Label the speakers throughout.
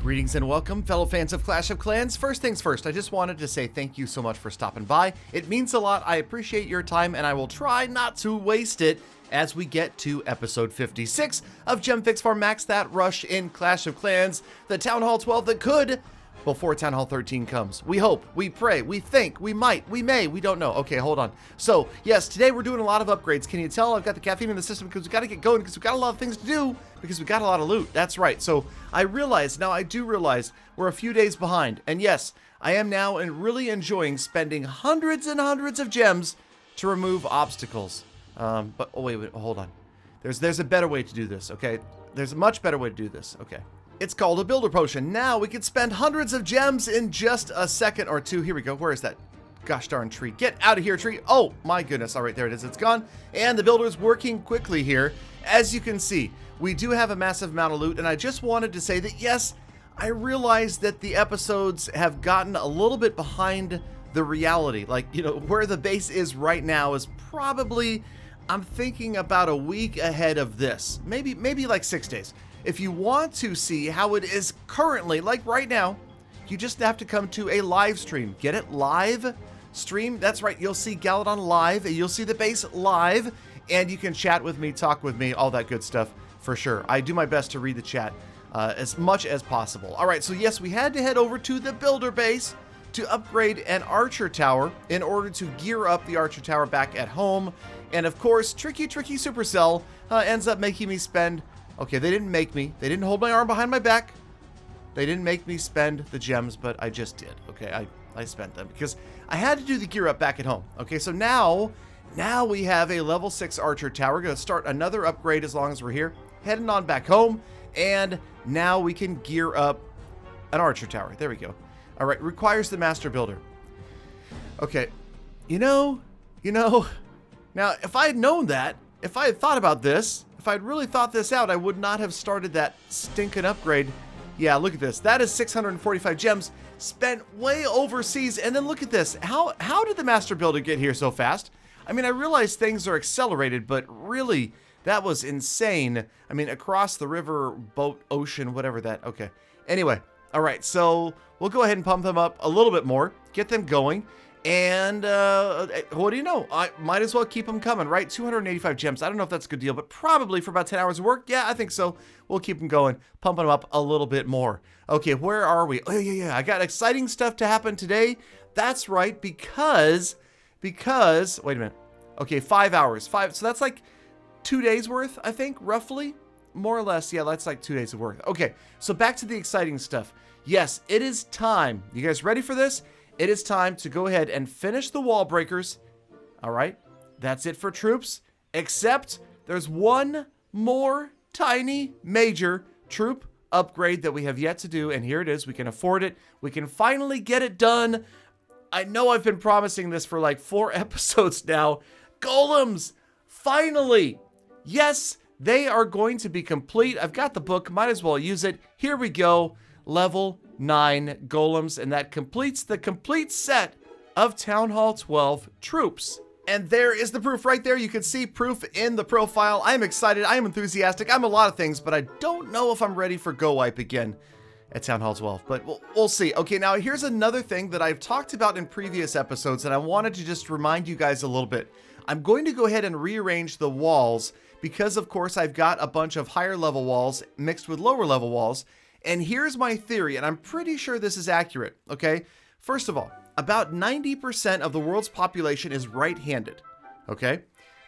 Speaker 1: Greetings and welcome, fellow fans of Clash of Clans. First things first, I just wanted to say thank you so much for stopping by. It means a lot, I appreciate your time, and I will try not to waste it as we get to episode 56 of Gem Fix for Max That Rush in Clash of Clans, the Town Hall 12 that could, before Town Hall 13 comes. We hope, we pray, we think, we might, we may, we don't know. Okay, hold on. So, yes, today we're doing a lot of upgrades. Can you tell I've got the caffeine in the system because we got to get going because we got a lot of things to do because we got a lot of loot. That's right. So, I do realize we're a few days behind. And yes, I am now really enjoying spending hundreds and hundreds of gems to remove obstacles. But, oh, wait, hold on. There's a better way to do this, okay? There's a much better way to do this, okay? It's called a builder potion. Now we can spend hundreds of gems in just a second or two. Here we go. Where is that gosh darn tree? Get out of here, tree. Oh my goodness. All right, there it is. It's gone. And the builder's working quickly here. As you can see, we do have a massive amount of loot. And I just wanted to say that, yes, I realize that the episodes have gotten a little bit behind the reality. Like, you know, where the base is right now is probably, I'm thinking about a week ahead of this. Maybe like 6 days. If you want to see how it is currently, like right now, you just have to come to a live stream. Get it? Live stream. That's right. You'll see Galadon live. You'll see the base live. And you can chat with me, talk with me, all that good stuff for sure. I do my best to read the chat as much as possible. All right. So yes, we had to head over to the builder base to upgrade an archer tower in order to gear up the archer tower back at home. And of course, tricky Supercell ends up making me spend... Okay, they didn't make me. They didn't hold my arm behind my back. They didn't make me spend the gems, but I just did. Okay, I spent them because I had to do the gear up back at home. Okay, so now we have a level 6 archer tower. We're going to start another upgrade as long as we're here. Heading on back home, and now we can gear up an archer tower. There we go. All right, requires the master builder. Okay, you know, now if I had known that, if I had thought about this, if I'd really thought this out, I would not have started that stinking upgrade. Yeah, look at this. That is 645 gems spent way overseas. And then look at this. How did the master builder get here so fast? I mean, I realize things are accelerated, but really, that was insane. I mean, across the river, boat, ocean, whatever that. Okay. Anyway, all right. So we'll go ahead and pump them up a little bit more, get them going. And what do you know? I might as well keep them coming, right? 285 gems. I don't know if that's a good deal, but probably for about 10 hours of work. Yeah, I think so. We'll keep them going, pumping them up a little bit more. Okay, where are we? Oh, yeah. I got exciting stuff to happen today. That's right, because, wait a minute. Okay, 5 hours. So that's like 2 days worth, I think, roughly. More or less. Yeah, that's like 2 days of work. Okay, so back to the exciting stuff. Yes, it is time. You guys ready for this? It is time to go ahead and finish the wall breakers. All right, that's it for troops, except there's one more tiny major troop upgrade that we have yet to do, and here it is. We can afford it. We can finally get it done. I know I've been promising this for like 4 episodes now. Golems, finally. Yes, they are going to be complete. I've got the book, might as well use it. Here we go, level 9 golems, and that completes the complete set of Town Hall 12 troops. And there is the proof right there. You can see proof in the profile. I am excited. I am enthusiastic. I'm a lot of things, but I don't know if I'm ready for Go Wipe again at Town Hall 12, but we'll see. Okay, now here's another thing that I've talked about in previous episodes, and I wanted to just remind you guys a little bit. I'm going to go ahead and rearrange the walls because, of course, I've got a bunch of higher level walls mixed with lower level walls. And here's my theory, and I'm pretty sure this is accurate, okay? First of all, about 90% of the world's population is right-handed, okay?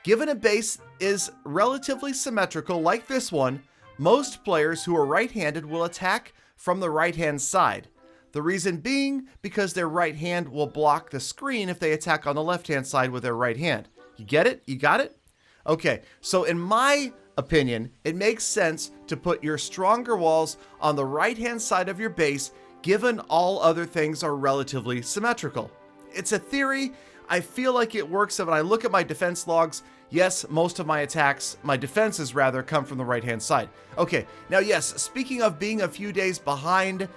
Speaker 1: Given a base is relatively symmetrical like this one, most players who are right-handed will attack from the right-hand side. The reason being because their right hand will block the screen if they attack on the left-hand side with their right hand. You get it? You got it? Okay, so in my opinion, it makes sense to put your stronger walls on the right-hand side of your base, given all other things are relatively symmetrical. It's a theory. I feel like it works. When I look at my defense logs, yes, most of my attacks, my defenses rather, come from the right-hand side. Okay, now yes, speaking of being a few days behind,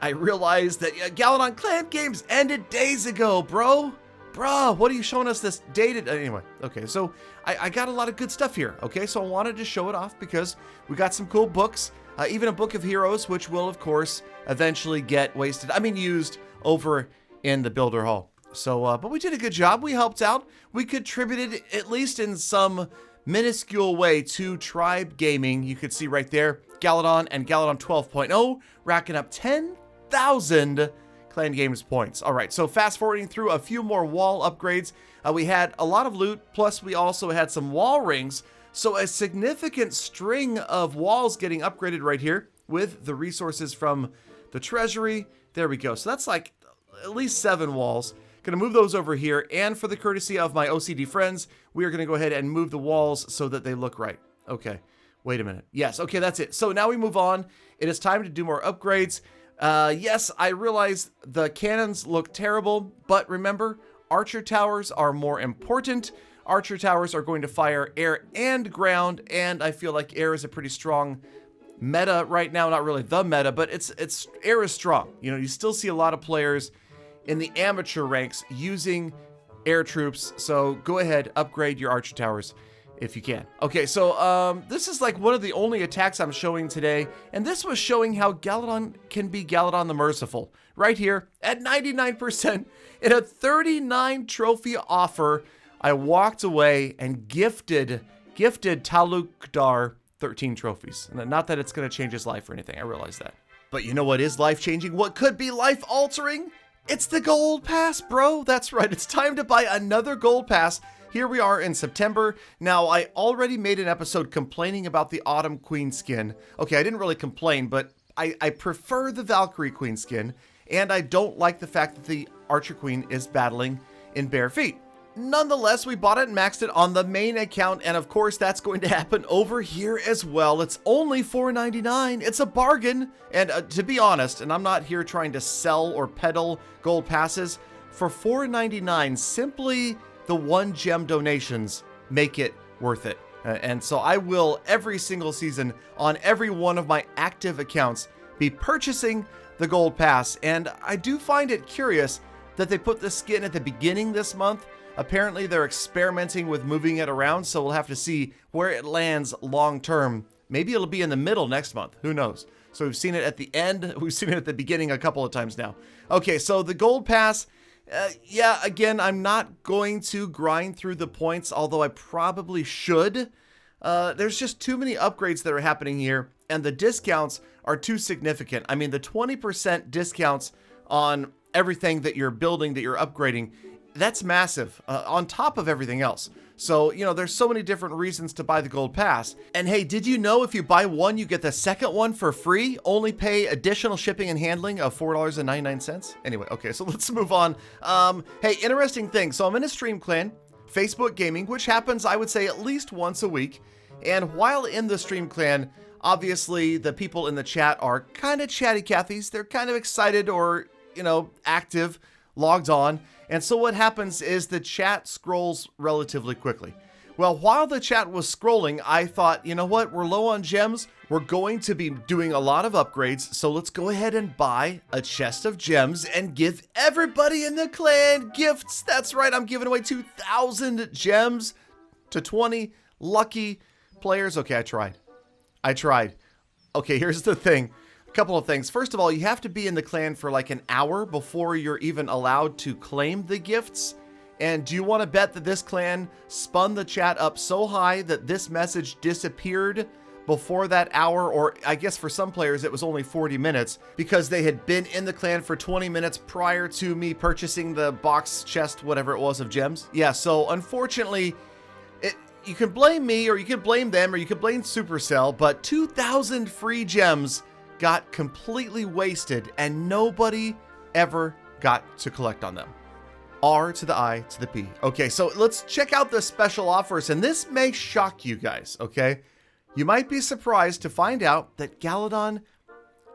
Speaker 1: I realized that Galadon Clan games ended days ago, bro. Bruh, what are you showing us this dated? Anyway, okay, so I got a lot of good stuff here, okay? So I wanted to show it off because we got some cool books, even a book of heroes, which will, of course, eventually get wasted. I mean, used over in the Builder Hall. So, but we did a good job. We helped out. We contributed, at least in some minuscule way, to Tribe Gaming. You could see right there, Galadon and Galadon 12.0 racking up 10,000 Clan Games points. All right, so fast forwarding through a few more wall upgrades. We had a lot of loot, plus we also had some wall rings. So a significant string of walls getting upgraded right here with the resources from the treasury. There we go. So that's like at least 7 walls. Gonna move those over here, and for the courtesy of my OCD friends, we are gonna go ahead and move the walls so that they look right. Okay, wait a minute. Yes, okay, that's it. So now we move on. It is time to do more upgrades. Yes, I realize the cannons look terrible, but remember, archer towers are more important. Archer towers are going to fire air and ground, and I feel like air is a pretty strong meta right now. Not really the meta, but it's air is strong. You know, you still see a lot of players in the amateur ranks using air troops, so go ahead, upgrade your archer towers if you can. Okay, so this is like one of the only attacks I'm showing today, and this was showing how Galadon can be Galadon the Merciful. Right here at 99% in a 39 trophy offer, I walked away and gifted Talukdar 13 trophies. And not that it's going to change his life or anything, I realize that. But you know what is life-changing? What could be life-altering? It's the gold pass, bro. That's right, it's time to buy another gold pass. Here we are in September. Now, I already made an episode complaining about the Autumn Queen skin. Okay, I didn't really complain, but I prefer the Valkyrie Queen skin, and I don't like the fact that the Archer Queen is battling in bare feet. Nonetheless, we bought it and maxed it on the main account, and of course, that's going to happen over here as well. It's only $4.99. It's a bargain. And to be honest, and I'm not here trying to sell or peddle gold passes, for $4.99, simply the 1 gem donations make it worth it. And so I will, every single season, on every one of my active accounts, be purchasing the gold pass. And I do find it curious that they put the skin at the beginning this month. Apparently they're experimenting with moving it around, so we'll have to see where it lands long term. Maybe it'll be in the middle next month, who knows? So we've seen it at the end, we've seen it at the beginning a couple of times now. Okay, so the gold pass, yeah, again, I'm not going to grind through the points, although I probably should. There's just too many upgrades that are happening here, and the discounts are too significant. I mean, the 20% discounts on everything that you're building, that you're upgrading, that's massive, on top of everything else. So, you know, there's so many different reasons to buy the gold pass. And hey, did you know if you buy one, you get the second one for free? Only pay additional shipping and handling of $4.99. Anyway, okay, so let's move on. Hey, interesting thing. So I'm in a stream clan, Facebook Gaming, which happens, I would say, at least once a week. And while in the stream clan, obviously the people in the chat are kind of chatty Cathys. They're kind of excited or, you know, active, logged on. And so what happens is the chat scrolls relatively quickly. Well, while the chat was scrolling, I thought, you know what? We're low on gems. We're going to be doing a lot of upgrades. So let's go ahead and buy a chest of gems and give everybody in the clan gifts. That's right. I'm giving away 2,000 gems to 20 lucky players. Okay, I tried. Okay, here's the thing. Couple of things. First of all, you have to be in the clan for like an hour before you're even allowed to claim the gifts. And do you want to bet that this clan spun the chat up so high that this message disappeared before that hour? Or I guess for some players it was only 40 minutes because they had been in the clan for 20 minutes prior to me purchasing the box, chest, whatever it was of gems. Yeah, so unfortunately, you can blame me or you can blame them or you can blame Supercell, but 2,000 free gems got completely wasted and nobody ever got to collect on them. R to the I to the P. Okay, so let's check out the special offers, and this may shock you guys, okay? You might be surprised to find out that Galadon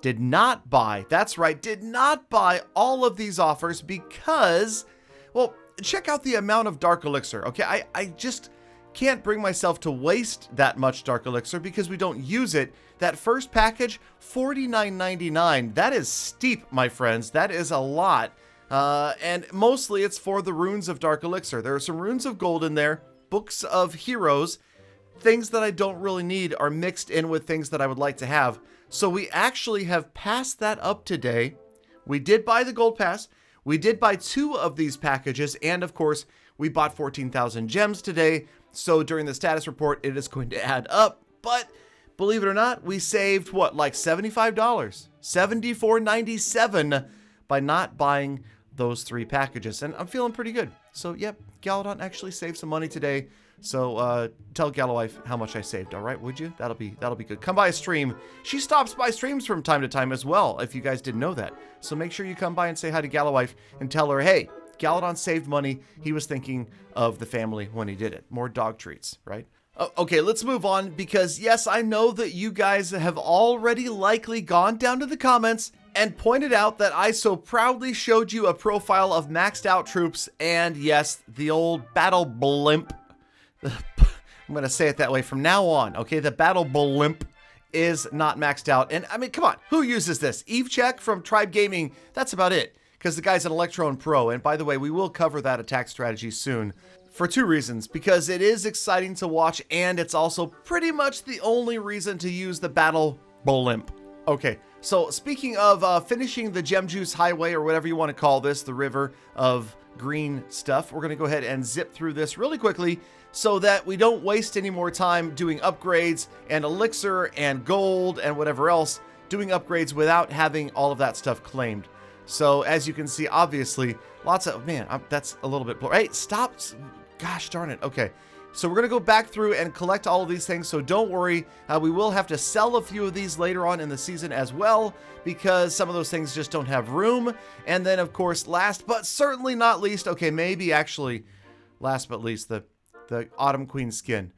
Speaker 1: did not buy, that's right, did not buy all of these offers because, well, check out the amount of Dark Elixir, okay? I just can't bring myself to waste that much Dark Elixir because we don't use it. That first package, $49.99. That is steep, my friends. That is a lot. And mostly it's for the runes of Dark Elixir. There are some runes of gold in there, books of heroes, things that I don't really need are mixed in with things that I would like to have. So we actually have passed that up today. We did buy the gold pass. We did buy 2 of these packages. And of course, we bought 14,000 gems today. So during the status report, it is going to add up. But believe it or not, we saved what, like $75, $74.97 by not buying those 3 packages. And I'm feeling pretty good. So yep, Galadon actually saved some money today. So tell Galawife how much I saved, all right, would you? That'll be good. Come by a stream. She stops by streams from time to time as well, if you guys didn't know that. So make sure you come by and say hi to Galawife and tell her, hey, Galadon saved money. He was thinking of the family when he did it. More dog treats, right? Okay, let's move on because yes, I know that you guys have already likely gone down to the comments and pointed out that I so proudly showed you a profile of maxed out troops and yes, the old battle blimp. I'm going to say it that way from now on, okay? The battle blimp is not maxed out. And I mean, come on, who uses this? Eve Check from Tribe Gaming, that's about it. Because the guy's an Electron Pro. And by the way, we will cover that attack strategy soon. For 2 reasons. Because it is exciting to watch and it's also pretty much the only reason to use the battle blimp. Okay, so speaking of finishing the Gem Juice Highway or whatever you want to call this, the river of green stuff, we're going to go ahead and zip through this really quickly so that we don't waste any more time doing upgrades and elixir and gold and whatever else, doing upgrades without having all of that stuff claimed. So as you can see, obviously, lots of, man, that's a little bit blurry. Hey, stop. Gosh darn it. Okay. So we're going to go back through and collect all of these things. So don't worry. We will have to sell a few of these later on in the season as well, because some of those things just don't have room. And then of course, last but certainly not least, okay, maybe actually last but least, the Autumn Queen skin.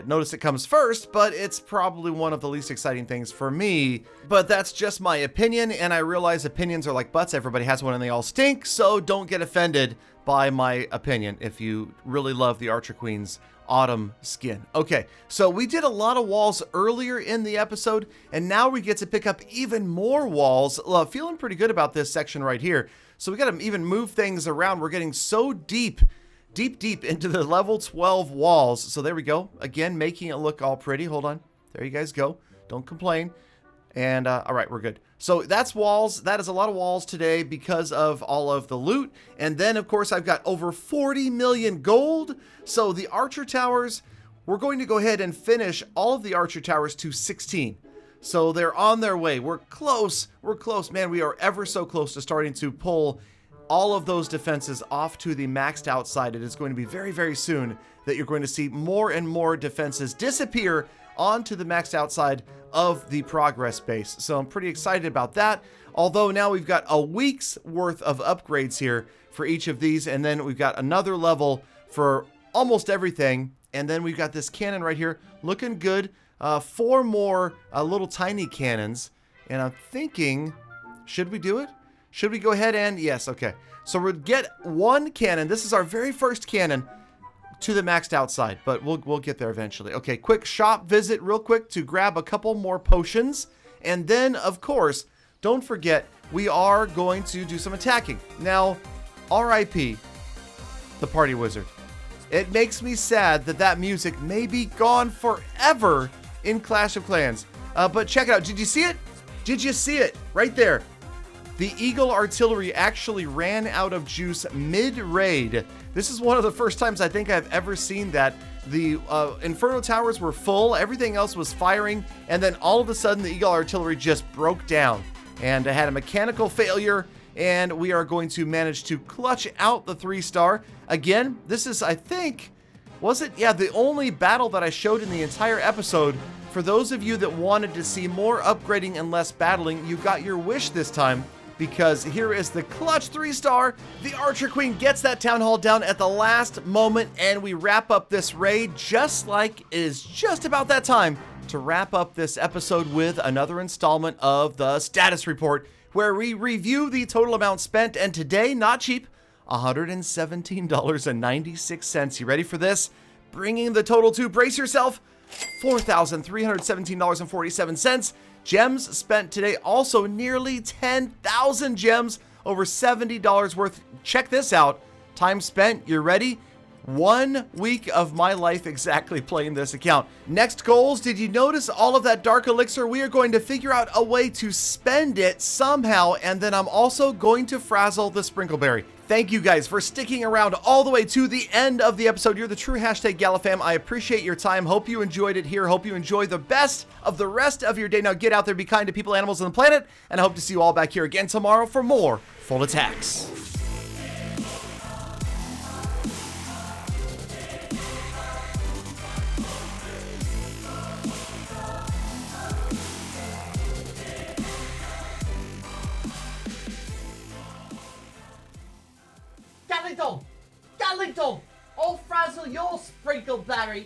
Speaker 1: Notice it comes first, but it's probably one of the least exciting things for me. But that's just my opinion, and I realize opinions are like butts. Everybody has one and they all stink, so don't get offended by my opinion if you really love the Archer Queen's Autumn skin. Okay, so we did a lot of walls earlier in the episode, and now we get to pick up even more walls. Feeling pretty good about this section right here. So we got to even move things around. We're getting so deep into the level 12 walls. So there we go. Again, making it look all pretty. Hold on. There you guys go. Don't complain. And all right, we're good. So that's walls. That is a lot of walls today because of all of the loot. And then, of course, I've got over 40 million gold. So the Archer Towers, we're going to go ahead and finish all of the Archer Towers to 16. So they're on their way. We're close. We're close. Man, we are ever so close to starting to pull all of those defenses off to the maxed out side. It is going to be very, very soon that you're going to see more and more defenses disappear onto the maxed out side of the progress base. So I'm pretty excited about that. Although now we've got a week's worth of upgrades here for each of these. And then we've got another level for almost everything. And then we've got this cannon right here looking good. 4 more little tiny cannons. And I'm thinking, should we do it? Should we go ahead and, yes, okay. So we'll get 1 cannon. This is our very first cannon to the maxed out side, but we'll get there eventually. Okay, quick shop visit real quick to grab a couple more potions. And then, of course, don't forget, we are going to do some attacking. Now, RIP, the party wizard. It makes me sad that that music may be gone forever in Clash of Clans. But check it out. Did you see it? Did you see it? Right there. The Eagle Artillery actually ran out of juice mid-raid. This is one of the first times I think I've ever seen that. The Inferno Towers were full, everything else was firing, and then all of a sudden the Eagle Artillery just broke down and had a mechanical failure, and we are going to manage to clutch out the 3-star. Again, this is, I think, was it? Yeah, the only battle that I showed in the entire episode. For those of you that wanted to see more upgrading and less battling, you got your wish this time. Because here is the clutch 3-star. The Archer Queen gets that town hall down at the last moment, and we wrap up this raid just like it is just about that time to wrap up this episode with another installment of the status report, where we review the total amount spent, and today, not cheap, $117.96. You ready for this? Bringing the total to, brace yourself, $4,317.47. Gems spent today, also nearly 10,000 gems over $70 worth. Check this out. Time spent, you ready? 1 week of my life exactly playing this account. Next goals, did you notice all of that dark elixir? We are going to figure out a way to spend it somehow, and then I'm also going to frazzle the Sprinkleberry. Thank you guys for sticking around all the way to the end of the episode. You're the true hashtag GalaFam. I appreciate your time. Hope you enjoyed it here. Hope you enjoy the best of the rest of your day. Now get out there, be kind to people, animals, and the planet, and I hope to see you all back here again tomorrow for more Full Attacks.
Speaker 2: Galadon! Galadon! I'll frazzle your Sprinkleberry!